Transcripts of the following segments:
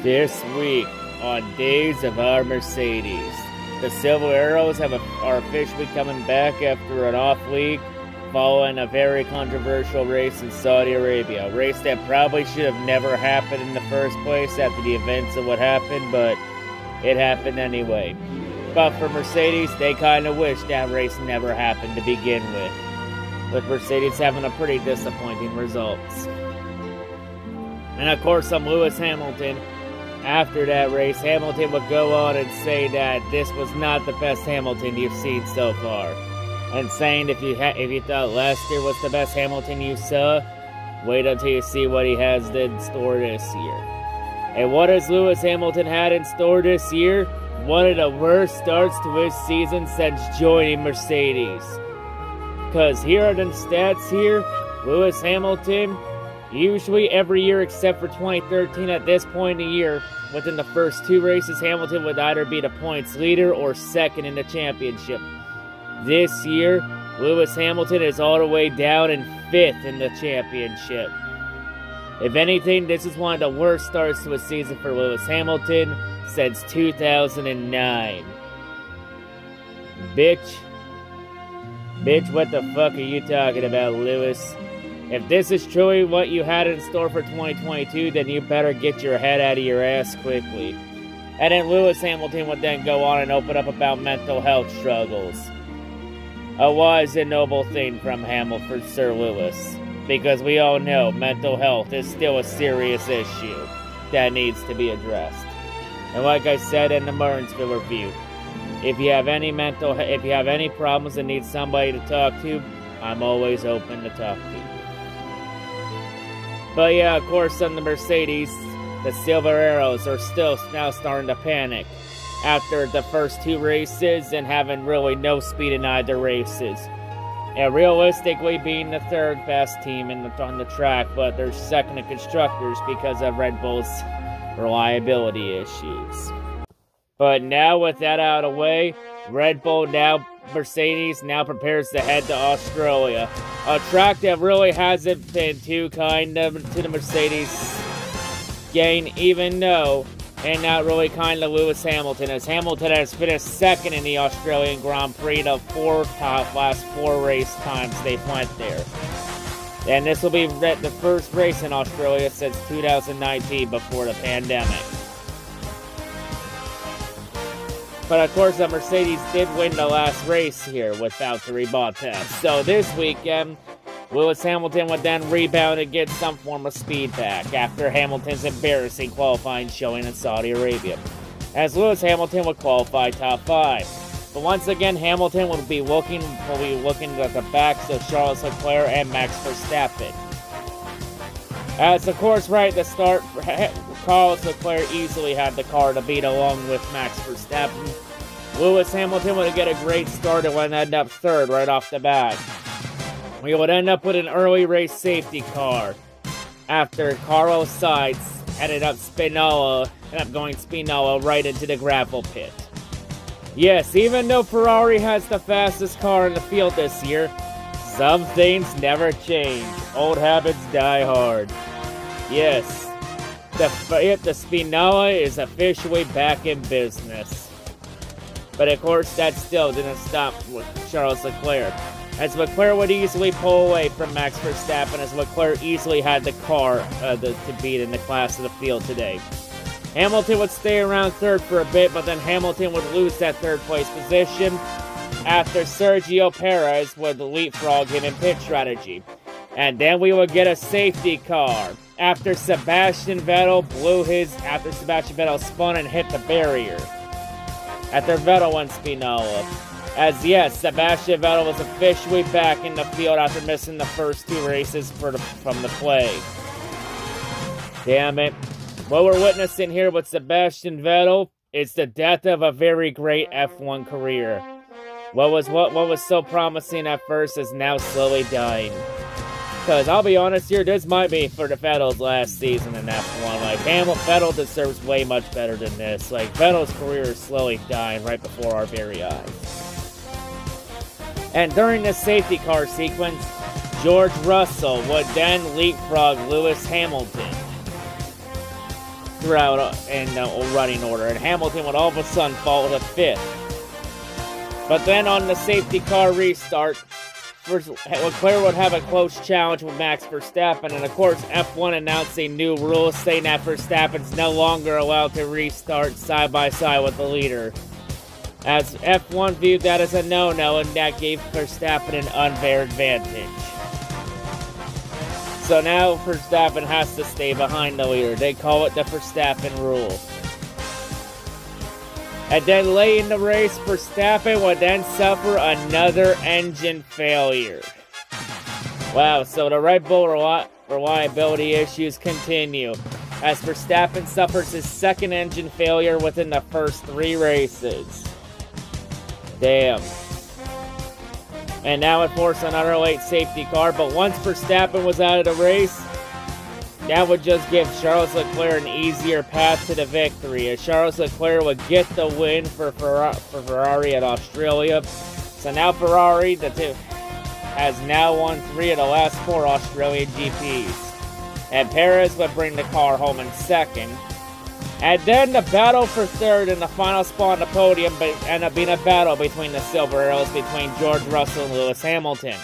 This week on Days of Our Mercedes, the Silver Arrows are officially coming back after an off week following a very controversial race in Saudi Arabia. A race that probably should have never happened in the first place after the events of what happened, but it happened anyway. But for Mercedes, they kind of wish that race never happened to begin with Mercedes having a pretty disappointing results. And of course, Lewis Hamilton. After that race, Hamilton would go on and say that this was not the best Hamilton you've seen so far. And saying if you thought last year was the best Hamilton you saw, wait until you see what he has in store this year. And what has Lewis Hamilton had in store this year? One of the worst starts to his season since joining Mercedes. Because here are the stats here. Lewis Hamilton, usually every year except for 2013 at this point in the year, within the first two races, Hamilton would either be the points leader or second in the championship. This year, Lewis Hamilton is all the way down in 5th in the championship. If anything, this is one of the worst starts to a season for Lewis Hamilton since 2009. Bitch, what the fuck are you talking about, Lewis? If this is truly what you had in store for 2022, then you better get your head out of your ass quickly. And then Lewis Hamilton would then go on and open up about mental health struggles. A wise and noble thing from Sir Lewis. Because we all know mental health is still a serious issue that needs to be addressed. And like I said in the Martinsville review, if you have any problems and need somebody to talk to, I'm always open to talk to. But yeah, of course, on the Mercedes, the Silver Arrows are still now starting to panic after the first two races and having really no speed in either races. And realistically being the third best team on the track, but they're second in constructors because of Red Bull's reliability issues. But now with that out of the way, Mercedes now prepares to head to Australia. A track that really hasn't been too kind to the Mercedes gang, even though, and not really kind to Lewis Hamilton, as Hamilton has finished second in the Australian Grand Prix the last 4 race times they've went there. And this will be the first race in Australia since 2019 before the pandemic. But of course, the Mercedes did win the last race here with Valtteri Bottas. So this weekend, Lewis Hamilton would then rebound and get some form of speed back after Hamilton's embarrassing qualifying showing in Saudi Arabia, as Lewis Hamilton would qualify top 5. But once again, Hamilton will be looking at the backs of Charles Leclerc and Max Verstappen. As of course, right at the start, Charles Leclerc easily had the car to beat along with Max Verstappen. Lewis Hamilton would get a great start and would end up third right off the bat. We would end up with an early race safety car after Carlos Sainz ended up going Spinola right into the gravel pit. Yes, even though Ferrari has the fastest car in the field this year, some things never change. Old habits die hard. Yes, the Spinola is officially back in business. But of course, that still didn't stop with Charles Leclerc, as Leclerc would easily pull away from Max Verstappen, as Leclerc easily had the car to beat in the class of the field today. Hamilton would stay around third for a bit, but then Hamilton would lose that third place position after Sergio Perez would leapfrog him in pit strategy. And then we would get a safety car after Sebastian Vettel spun and hit the barrier. After Vettel went Spinola. As yes, Sebastian Vettel was officially back in the field after missing the first 2 races from the plague. Damn it. What we're witnessing here with Sebastian Vettel is the death of a very great F1 career. What was so promising at first is now slowly dying. Because I'll be honest here, this might be for the Vettel's last season in F1. Like, Vettel deserves way much better than this. Like, Vettel's career is slowly dying right before our very eyes. And during this safety car sequence, George Russell would then leapfrog Lewis Hamilton. throughout in the running order, and Hamilton would all of a sudden fall to 5th. But then on the safety car restart, Leclerc would have a close challenge with Max Verstappen, and of course F1 announced a new rule saying that Verstappen's no longer allowed to restart side by side with the leader, as F1 viewed that as a no-no, and that gave Verstappen an unfair advantage. So now Verstappen has to stay behind the leader. They call it the Verstappen rule. And then late in the race, Verstappen would then suffer another engine failure. Wow, so the Red Bull reliability issues continue, as Verstappen suffers his second engine failure within the first 3 races. Damn. And now it forced another late safety car, but once Verstappen was out of the race, that would just give Charles Leclerc an easier path to the victory, as Charles Leclerc would get the win for Ferrari at Australia. So now Ferrari has now won 3 of the last 4 Australian GPs. And Perez would bring the car home in 2nd. And then the battle for 3rd and the final spot on the podium ended up being a battle between the Silver Arrows between George Russell and Lewis Hamilton.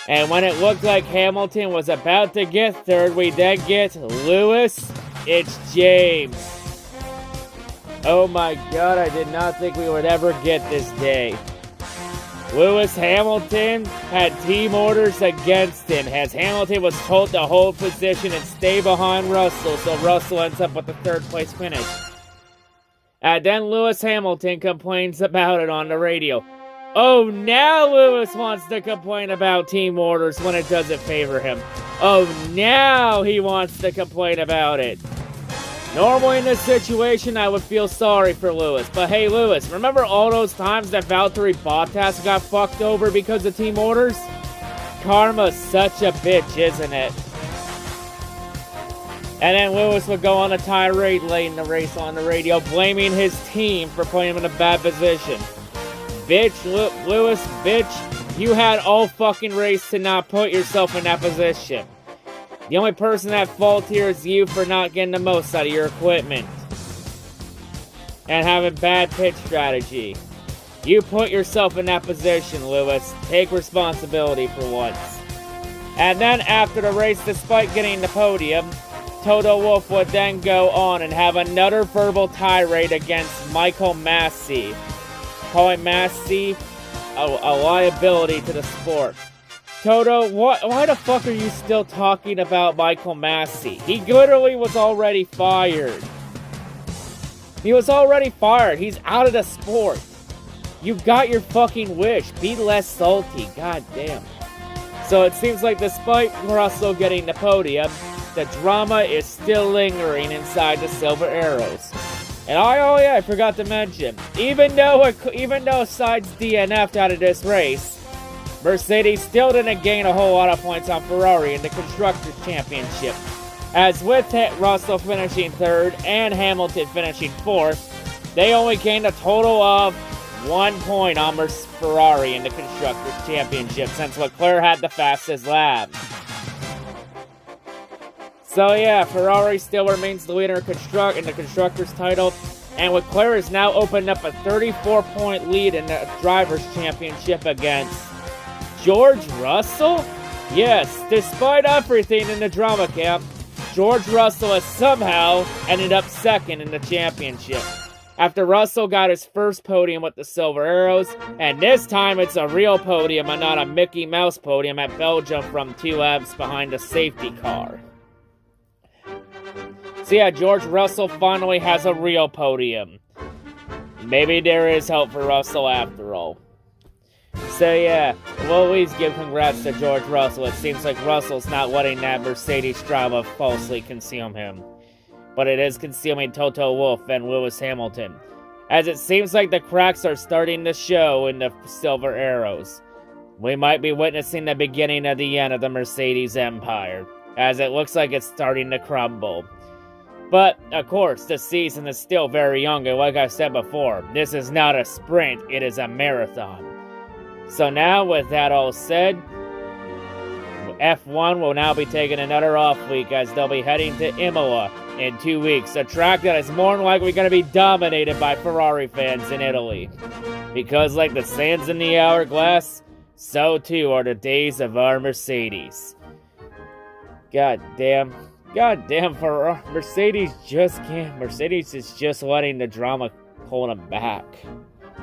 And when it looked like Hamilton was about to get 3rd, we then get Lewis. It's James. Oh my god, I did not think we would ever get this day. Lewis Hamilton had team orders against him, as Hamilton was told to hold position and stay behind Russell, so Russell ends up with the 3rd place finish. And then Lewis Hamilton complains about it on the radio. Oh, now Lewis wants to complain about team orders when it doesn't favor him. Oh, now he wants to complain about it. Normally in this situation, I would feel sorry for Lewis. But hey, Lewis, remember all those times that Valtteri Bottas got fucked over because of team orders? Karma's such a bitch, isn't it? And then Lewis would go on a tirade late in the race on the radio, blaming his team for putting him in a bad position. Bitch, Lewis, bitch, you had all fucking race to not put yourself in that position. The only person at fault here is you for not getting the most out of your equipment. And having bad pit strategy. You put yourself in that position, Lewis. Take responsibility for once. And then after the race, despite getting the podium, Toto Wolff would then go on and have another verbal tirade against Michael Massey, calling Massey a liability to the sport. Toto, why the fuck are you still talking about Michael Massey? He literally was already fired. He was already fired. He's out of the sport. You got your fucking wish. Be less salty. God damn. So it seems like despite Russell getting the podium, the drama is still lingering inside the Silver Arrows. And I forgot to mention, even though Sainz DNF'd out of this race, Mercedes still didn't gain a whole lot of points on Ferrari in the Constructors' Championship. As with Russell finishing 3rd and Hamilton finishing 4th, they only gained a total of 1 point on Ferrari in the Constructors' Championship, since Leclerc had the fastest lap. So yeah, Ferrari still remains the leader in the Constructors' title, and Leclerc has now opened up a 34-point lead in the Drivers' Championship against George Russell? Yes, despite everything in the drama camp, George Russell has somehow ended up 2nd in the championship, after Russell got his first podium with the Silver Arrows, and this time it's a real podium and not a Mickey Mouse podium at Belgium from 2 laps behind a safety car. So yeah, George Russell finally has a real podium. Maybe there is hope for Russell after all. So yeah, we'll always give congrats to George Russell. It seems like Russell's not letting that Mercedes drama falsely consume him. But it is consuming Toto Wolff and Lewis Hamilton, as it seems like the cracks are starting to show in the Silver Arrows. We might be witnessing the beginning of the end of the Mercedes empire, as it looks like it's starting to crumble. But, of course, the season is still very young, and like I said before, this is not a sprint, it is a marathon. So now, with that all said, F1 will now be taking another off week, as they'll be heading to Imola in 2 weeks. A track that is more than likely going to be dominated by Ferrari fans in Italy. Because like the sands in the hourglass, so too are the days of our Mercedes. God damn, Mercedes just can't. Mercedes is just letting the drama pull them back.